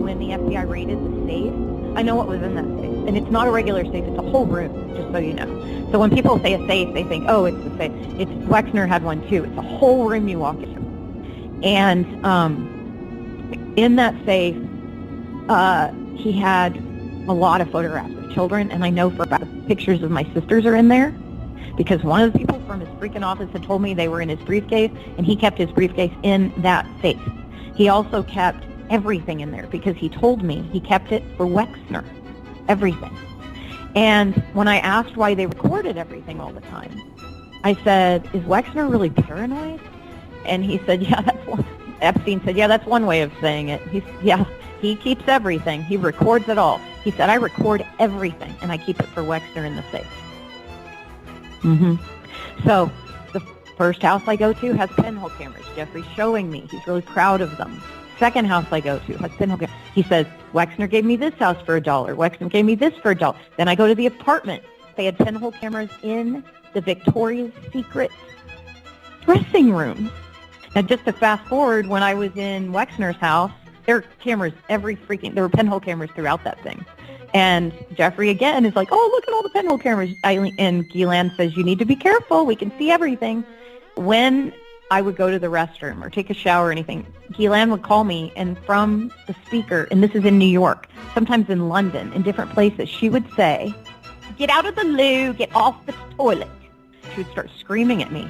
when the FBI raided the safe, I know what was in that safe. And it's not a regular safe. It's a whole room, just so you know. So when people say a safe, they think, oh, it's the safe. Wexner had one, too. It's a whole room you walk into. And in that safe, he had a lot of photographs of children. And I know for about pictures of my sisters are in there, because one of the people from his freaking office had told me they were in his briefcase, and he kept his briefcase in that safe. He also kept everything in there because he told me he kept it for Wexner, everything. And when I asked why they recorded everything all the time, I said, is Wexner really paranoid? And he said, yeah, that's one. Epstein said, yeah, that's one way of saying it. He keeps everything. He records it all. He said, I record everything, and I keep it for Wexner in the safe. So the first house I go to has pinhole cameras. Jeffrey's showing me. He's really proud of them. Second house I go to has pinhole cameras. He says, Wexner gave me this house for $1. Wexner gave me this for $1. Then I go to the apartment. They had pinhole cameras in the Victoria's Secret dressing room. Now, just to fast forward, when I was in Wexner's house, there were cameras there were pinhole cameras throughout that thing. And Jeffrey, again, is like, oh, look at all the pinhole cameras. And Ghislaine says, you need to be careful. We can see everything. When I would go to the restroom or take a shower or anything, Ghislaine would call me, and from the speaker, and this is in New York, sometimes in London, in different places, she would say, get out of the loo, get off the toilet. She would start screaming at me.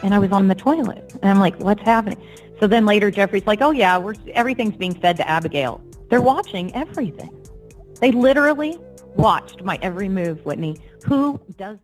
And I was on the toilet. And I'm like, what's happening? So then later, Jeffrey's like, oh, yeah, everything's being fed to Abigail. They're watching everything. They literally watched my every move, Whitney. Who does